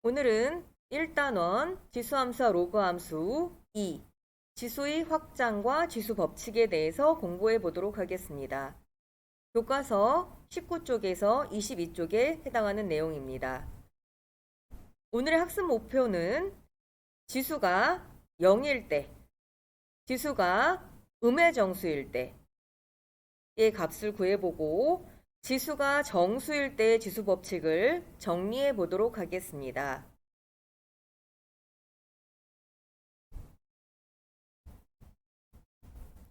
오늘은 1단원 지수함수와 로그함수 2, 지수의 확장과 지수 법칙에 대해서 공부해 보도록 하겠습니다. 교과서 19쪽에서 22쪽에 해당하는 내용입니다. 오늘의 학습 목표는 지수가 0일 때, 지수가 음의 정수일 때의 값을 구해보고 지수가 정수일 때의 지수 법칙을 정리해 보도록 하겠습니다.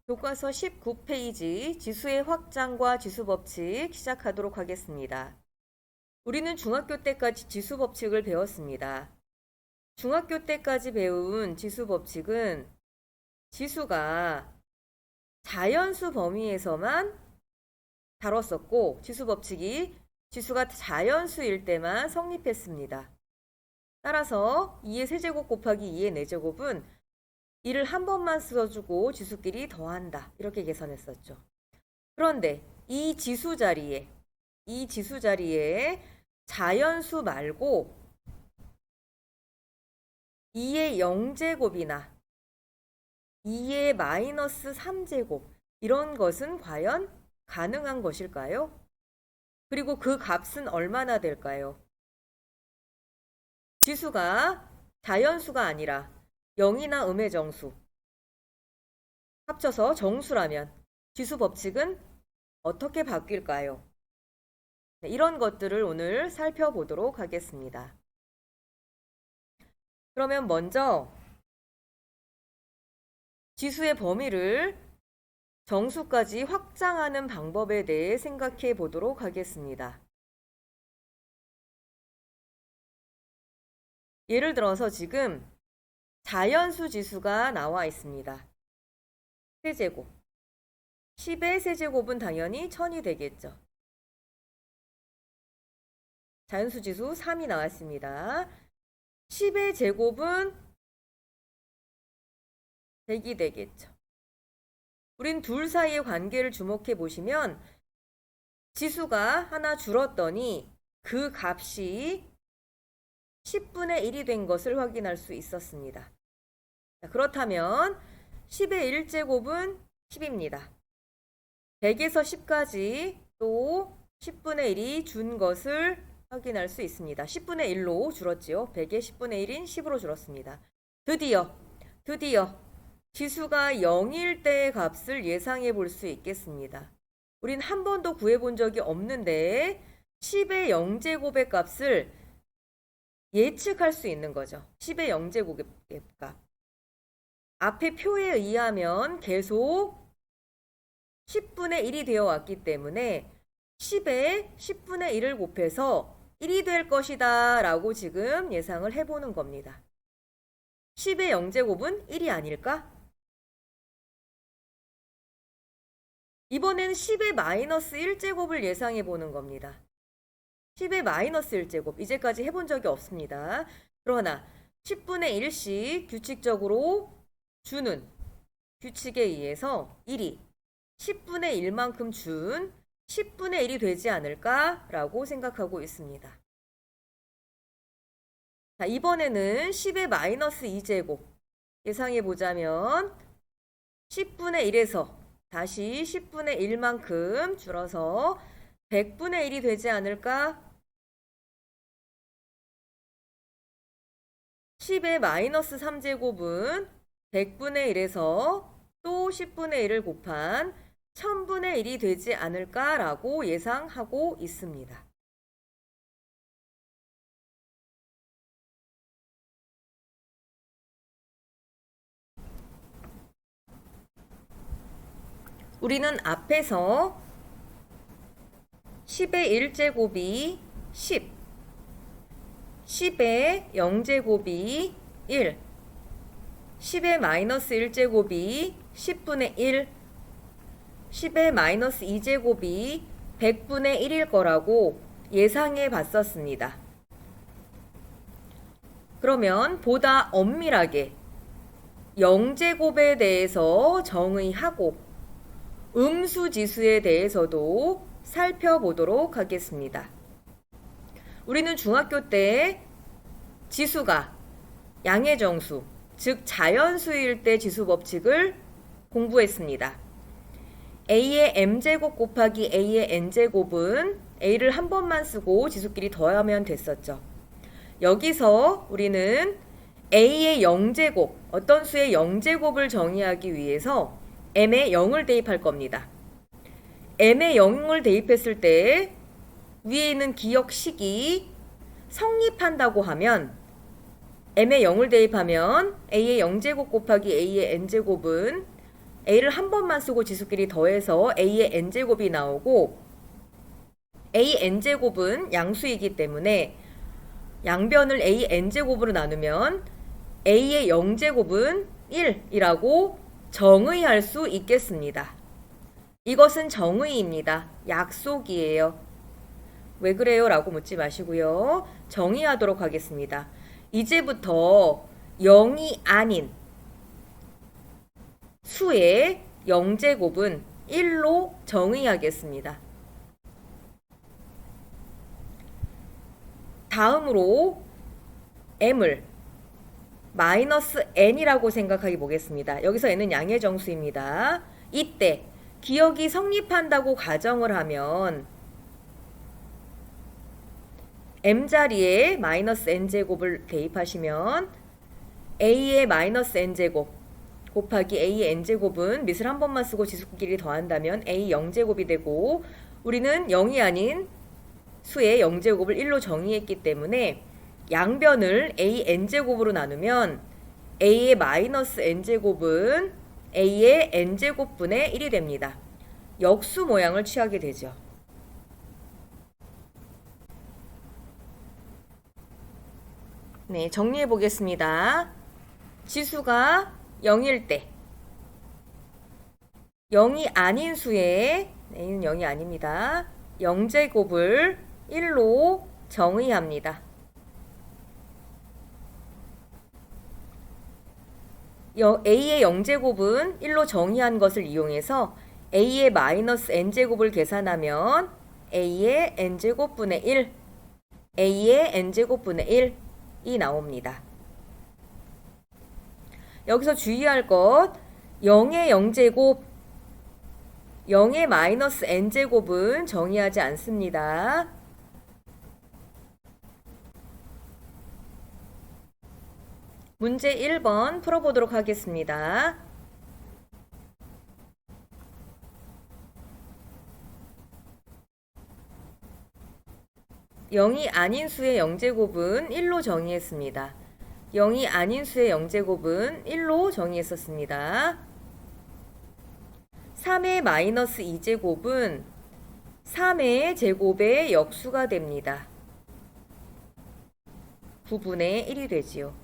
교과서 19페이지 지수의 확장과 지수 법칙 시작하도록 하겠습니다. 우리는 중학교 때까지 지수 법칙을 배웠습니다. 중학교 때까지 배운 지수 법칙은 지수가 자연수 범위에서만 다뤘었고 지수 법칙이 지수가 자연수일 때만 성립했습니다. 따라서 2의 세제곱 곱하기 2의 4제곱은 2를 한 번만 써주고 지수끼리 더한다. 이렇게 계산했었죠. 그런데 이 지수 자리에 자연수 말고 2의 0제곱이나 2의 마이너스 3제곱 이런 것은 과연 가능한 것일까요? 그리고 그 값은 얼마나 될까요? 지수가 자연수가 아니라 0이나 음의 정수 합쳐서 정수라면 지수 법칙은 어떻게 바뀔까요? 네, 이런 것들을 오늘 살펴보도록 하겠습니다. 그러면 먼저 지수의 범위를 정수까지 확장하는 방법에 대해 생각해 보도록 하겠습니다. 예를 들어서 지금 자연수 지수가 나와 있습니다. 세제곱. 10의 세제곱은 당연히 1000이 되겠죠. 자연수 지수 3이 나왔습니다. 10의 제곱은 100이 되겠죠. 우린 둘 사이의 관계를 주목해 보시면 지수가 하나 줄었더니 그 값이 10분의 1이 된 것을 확인할 수 있었습니다. 자, 그렇다면 10의 1제곱은 10입니다. 100에서 10까지 또 10분의 1이 준 것을 확인할 수 있습니다. 10분의 1로 줄었지요. 100의 10분의 1인 10으로 줄었습니다. 드디어 지수가 0일 때의 값을 예상해 볼 수 있겠습니다. 우린 한 번도 구해 본 적이 없는데 10의 0제곱의 값을 예측할 수 있는 거죠. 10의 0제곱의 값. 앞에 표에 의하면 계속 10분의 1이 되어 왔기 때문에 10에 10분의 1을 곱해서 1이 될 것이다 라고 지금 예상을 해보는 겁니다. 10의 0제곱은 1이 아닐까? 이번엔 10의 마이너스 1제곱을 예상해 보는 겁니다. 10의 마이너스 1제곱 이제까지 해본 적이 없습니다. 그러나 10분의 1씩 규칙적으로 주는 규칙에 의해서 1이 10분의 1만큼 준 10분의 1이 되지 않을까라고 생각하고 있습니다. 자, 이번에는 10의 마이너스 2제곱 예상해 보자면 10분의 1에서 다시 10분의 1만큼 줄어서 100분의 1이 되지 않을까? 10의 마이너스 3제곱은 100분의 1에서 또 10분의 1을 곱한 1000분의 1이 되지 않을까라고 예상하고 있습니다. 우리는 앞에서 10의 1제곱이 10, 10의 0제곱이 1, 10의 마이너스 1제곱이 10분의 1, 10의 마이너스 2제곱이 100분의 1일 거라고 예상해 봤었습니다. 그러면 보다 엄밀하게 0제곱에 대해서 정의하고 음수지수에 대해서도 살펴보도록 하겠습니다. 우리는 중학교 때 지수가 양의 정수, 즉 자연수일 때 지수 법칙을 공부했습니다. a의 m제곱 곱하기 a의 n제곱은 a를 한 번만 쓰고 지수끼리 더하면 됐었죠. 여기서 우리는 a의 0제곱, 어떤 수의 0제곱을 정의하기 위해서 m에 0을 대입할 겁니다. m에 0을 대입했을 때 위에 있는 기억식이 성립한다고 하면 m에 0을 대입하면 a의 0제곱 곱하기 a의 n제곱은 a를 한 번만 쓰고 지수끼리 더해서 a의 n제곱이 나오고 a n제곱은 양수이기 때문에 양변을 a n제곱으로 나누면 a의 0제곱은 1이라고 정의할 수 있겠습니다. 이것은 정의입니다. 약속이에요. 왜 그래요? 라고 묻지 마시고요. 정의하도록 하겠습니다. 이제부터 0이 아닌 수의 0제곱은 1로 정의하겠습니다. 다음으로 m을 마이너스 n이라고 생각하게 보겠습니다. 여기서 n은 양의 정수입니다. 이때 기억이 성립한다고 가정을 하면 m자리에 마이너스 n제곱을 대입하시면 a의 마이너스 n제곱 곱하기 a의 n제곱은 밑을 한 번만 쓰고 지수끼리 더한다면 a 0제곱이 되고 우리는 0이 아닌 수의 0제곱을 1로 정의했기 때문에 양변을 a n제곱으로 나누면 a의 마이너스 n제곱은 a의 n제곱분의 1이 됩니다. 역수 모양을 취하게 되죠. 네, 정리해 보겠습니다. 지수가 0일 때 0이 아닌 수에 A는 0이 아닙니다. 0제곱을 1로 정의합니다. A의 0제곱은 1로 정의한 것을 이용해서 A의 마이너스 n제곱을 계산하면 A의 n제곱분의 1, A의 n제곱분의 1이 나옵니다. 여기서 주의할 것, 0의 0제곱, 0의 마이너스 n제곱은 정의하지 않습니다. 문제 1번 풀어보도록 하겠습니다. (0이) 아닌 수의 0제곱은 1로 정의했습니다. 0이 아닌 수의 0제곱은 1로 정의했었습니다. 3의 마이너스 2제곱은 3의 제곱의 역수가 됩니다. 9분의 1이 되지요.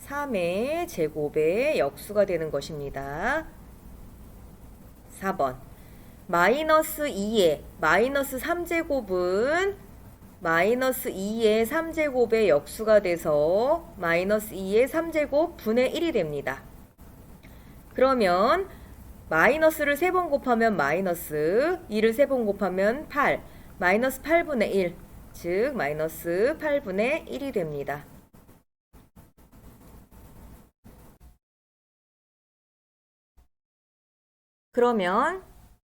3의 제곱의 역수가 되는 것입니다. 4번 마이너스 2의 마이너스 3제곱은 마이너스 2의 3제곱의 역수가 돼서 마이너스 2의 3제곱 분의 1이 됩니다. 그러면 마이너스를 3번 곱하면 마이너스 2를 3번 곱하면 8 마이너스 8분의 1 즉 마이너스 8분의 1이 됩니다. 그러면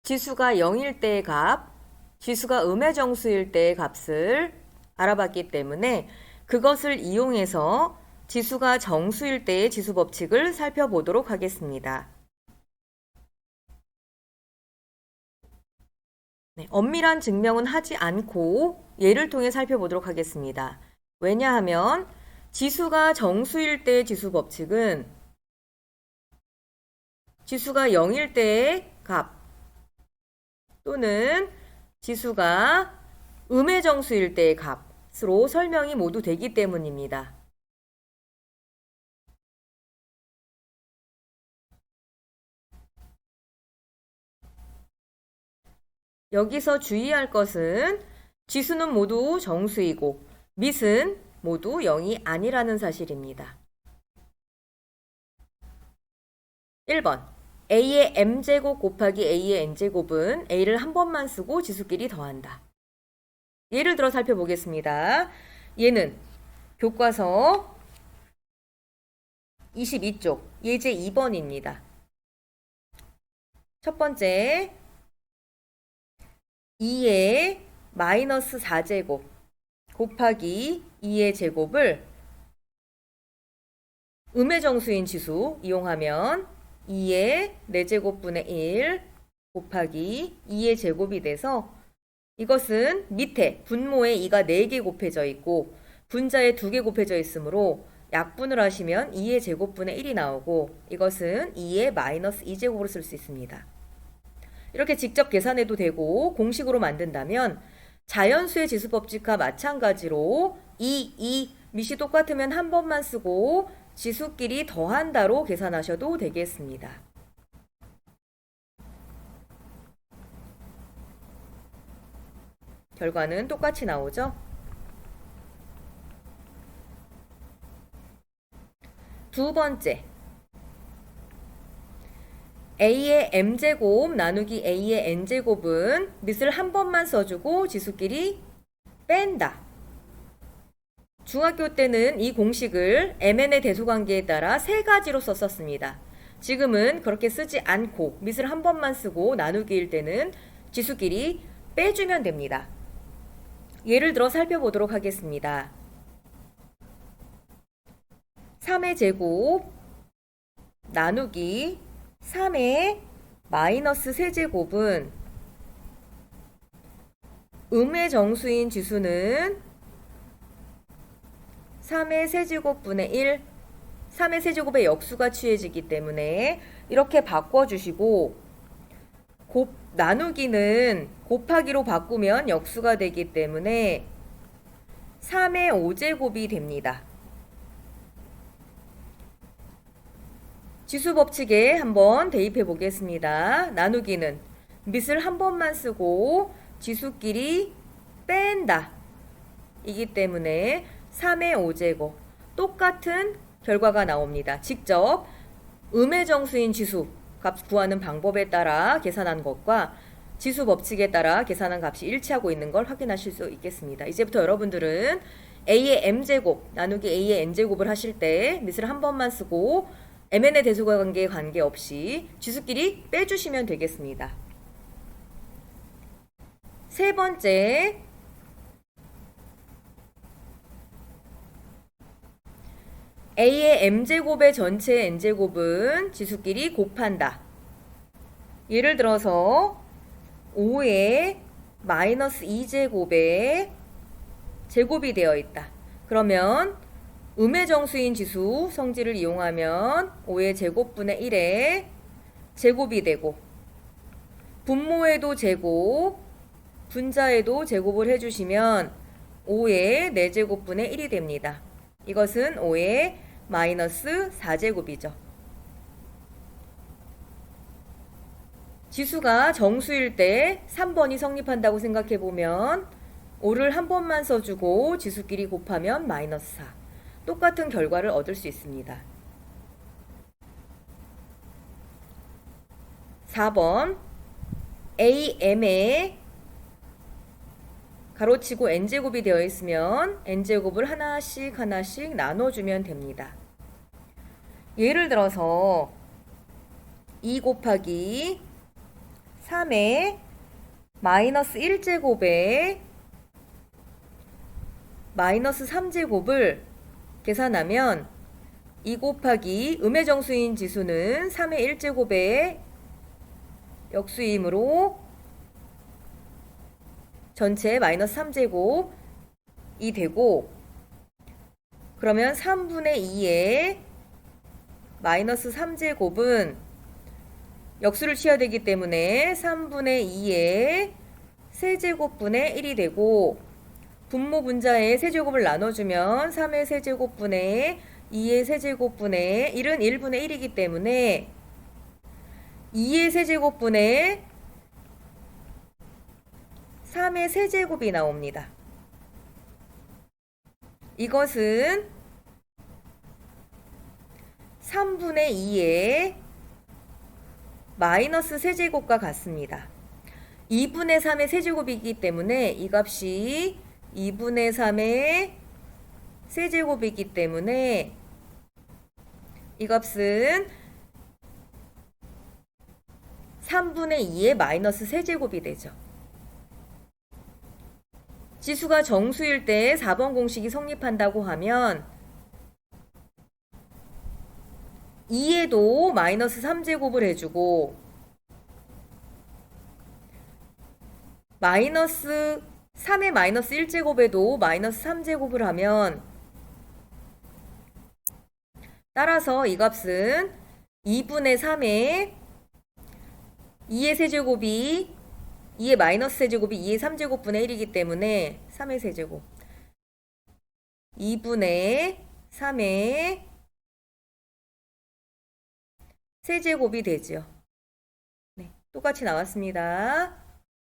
지수가 0일 때의 값, 지수가 음의 정수일 때의 값을 알아봤기 때문에 그것을 이용해서 지수가 정수일 때의 지수 법칙을 살펴보도록 하겠습니다. 네, 엄밀한 증명은 하지 않고 예를 통해 살펴보도록 하겠습니다. 왜냐하면 지수가 정수일 때의 지수 법칙은 지수가 0일 때의 값 또는 지수가 음의 정수일 때의 값으로 설명이 모두 되기 때문입니다. 여기서 주의할 것은 지수는 모두 정수이고 밑은 모두 0이 아니라는 사실입니다. 1번 a의 m제곱 곱하기 a의 n제곱은 a를 한 번만 쓰고 지수끼리 더한다. 예를 들어 살펴보겠습니다. 얘는 교과서 22쪽 예제 2번입니다. 첫 번째 2의 마이너스 4제곱 곱하기 2의 제곱을 음의 정수인 지수 이용하면 2의 4제곱분의 1 곱하기 2의 제곱이 돼서 이것은 밑에 분모에 2가 4개 곱해져 있고 분자에 2개 곱해져 있으므로 약분을 하시면 2의 제곱분의 1이 나오고 이것은 2의 마이너스 2제곱으로 쓸 수 있습니다. 이렇게 직접 계산해도 되고 공식으로 만든다면 자연수의 지수법칙과 마찬가지로 2 밑이 똑같으면 한 번만 쓰고 지수끼리 더한다로 계산하셔도 되겠습니다. 결과는 똑같이 나오죠? 두 번째 a의 m제곱 나누기 a의 n제곱은 밑을 한 번만 써주고 지수끼리 뺀다. 중학교 때는 이 공식을 mn의 대소관계에 따라 세 가지로 썼었습니다. 지금은 그렇게 쓰지 않고 밑을 한 번만 쓰고 나누기일 때는 지수끼리 빼주면 됩니다. 예를 들어 살펴보도록 하겠습니다. 3의 제곱 나누기 3의 마이너스 세제곱은 음의 정수인 지수는 3의 세제곱분의 1, 3의 세제곱의 역수가 취해지기 때문에 이렇게 바꿔주시고 나누기는 곱하기로 바꾸면 역수가 되기 때문에 3의 5제곱이 됩니다. 지수법칙에 한번 대입해 보겠습니다. 나누기는 밑을 한 번만 쓰고 지수끼리 뺀다. 이기 때문에 3의 5제곱 똑같은 결과가 나옵니다. 직접 음의 정수인 지수 값 구하는 방법에 따라 계산한 것과 지수 법칙에 따라 계산한 값이 일치하고 있는 걸 확인하실 수 있겠습니다. 이제부터 여러분들은 a의 m제곱 나누기 a의 n제곱을 하실 때 밑을 한 번만 쓰고 mn의 대소관계에 관계없이 지수끼리 빼주시면 되겠습니다. 세 번째 a의 m제곱의 전체 n제곱은 지수끼리 곱한다. 예를 들어서 5의 마이너스 2제곱의 제곱이 되어 있다. 그러면 음의 정수인 지수 성질을 이용하면 5의 제곱분의 1의 제곱이 되고 분모에도 제곱, 분자에도 제곱을 해주시면 5의 4제곱분의 1이 됩니다. 이것은 5의 마이너스 4제곱이죠. 지수가 정수일 때 3번이 성립한다고 생각해보면 5를 한 번만 써주고 지수끼리 곱하면 마이너스 4. 똑같은 결과를 얻을 수 있습니다. 4번 am에 가로치고 n제곱이 되어 있으면 n제곱을 하나씩 나눠주면 됩니다. 예를 들어서 2 곱하기 3의 마이너스 1제곱에 마이너스 3제곱을 계산하면 2 곱하기 음의 정수인 지수는 3의 1제곱의 역수이므로 전체 마이너스 3제곱이 되고 그러면 3분의 2의 마이너스 3제곱은 역수를 취해야 되기 때문에 3분의 2의 세제곱분의 1이 되고 분모 분자의 세제곱을 나눠주면 3의 세제곱분의 2의 세제곱분의 1은 1분의 1이기 때문에 2의 세제곱분의 3의 세제곱이 나옵니다. 이것은 3분의 2의 마이너스 세제곱과 같습니다. 2분의 3의 세제곱이기 때문에 이 값이 2분의 3의 세제곱이기 때문에 이 값은 3분의 2의 마이너스 세제곱이 되죠. 지수가 정수일 때 4번 공식이 성립한다고 하면 2에도 마이너스 3제곱을 해주고 마이너스 3의 마이너스 1제곱에도 마이너스 3제곱을 하면 따라서 이 값은 2분의 3의 2의 세제곱이 2의 마이너스 세제곱이 2의 3제곱분의 1이기 때문에 3의 세제곱 2분의 3의 세제곱이 되죠. 네, 똑같이 나왔습니다.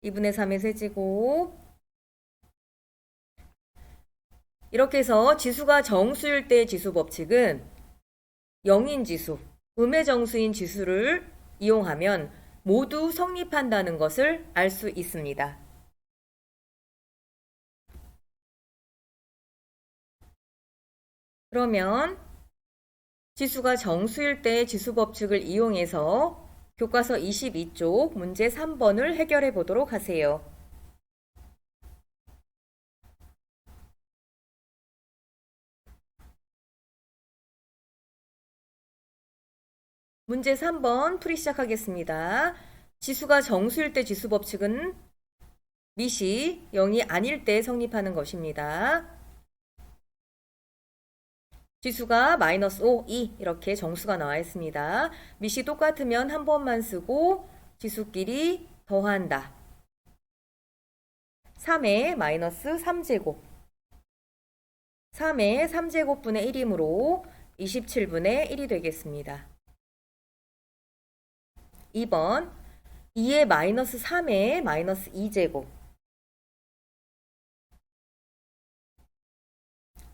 2분의 3의 세제곱. 이렇게 해서 지수가 정수일 때 지수 법칙은 0인 지수, 음의 정수인 지수를 이용하면 모두 성립한다는 것을 알 수 있습니다. 그러면 지수가 정수일 때 지수 법칙을 이용해서 교과서 22쪽 문제 3번을 해결해 보도록 하세요. 문제 3번 풀이 시작하겠습니다. 지수가 정수일 때 지수 법칙은 미시 0이 아닐 때 성립하는 것입니다. 지수가 마이너스 5, 2 이렇게 정수가 나와 있습니다. 미시 똑같으면 한 번만 쓰고 지수끼리 더한다. 3의 마이너스 3제곱 3의 3제곱분의 1이므로 27분의 1이 되겠습니다. 2번 2의 마이너스 3의 마이너스 2제곱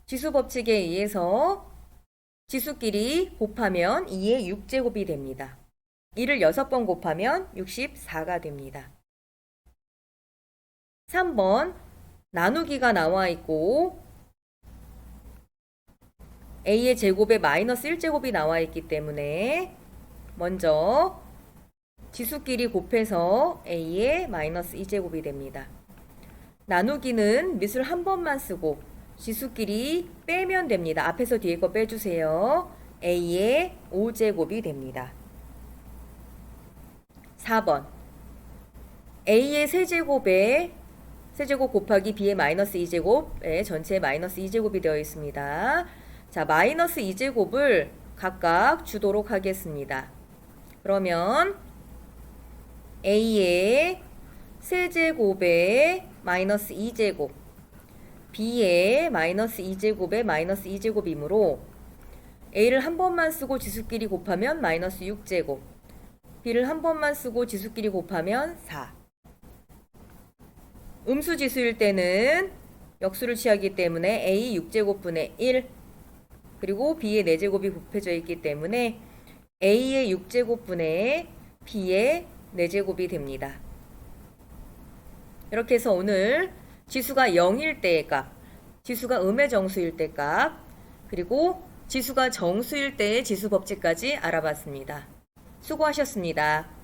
지수 법칙에 의해서 지수끼리 곱하면 2의 6제곱이 됩니다. 2를 6번 곱하면 64가 됩니다. 3번 나누기가 나와 있고 a의 제곱에 마이너스 1제곱이 나와 있기 때문에 먼저 지수끼리 곱해서 a의 마이너스 2제곱이 됩니다. 나누기는 밑을 한 번만 쓰고 지수끼리 빼면 됩니다. 앞에서 뒤에 거 빼주세요. a의 5제곱이 됩니다. 4번 a의 세제곱 곱하기 b의 마이너스 2제곱의 전체 마이너스 2제곱이 되어 있습니다. 자, 마이너스 2제곱을 각각 주도록 하겠습니다. 그러면 a의 세제곱의 마이너스 2제곱 b의 마이너스 2제곱의 마이너스 2제곱이므로 a를 한 번만 쓰고 지수끼리 곱하면 마이너스 6제곱 b를 한 번만 쓰고 지수끼리 곱하면 4 음수지수일 때는 역수를 취하기 때문에 a 6제곱분의 1 그리고 b의 4제곱이 곱해져 있기 때문에 a의 6제곱분의 b의 4제곱이 됩니다. 이렇게 해서 오늘 지수가 0일 때의 값, 지수가 음의 정수일 때 값, 그리고 지수가 정수일 때의 지수 법칙까지 알아봤습니다. 수고하셨습니다.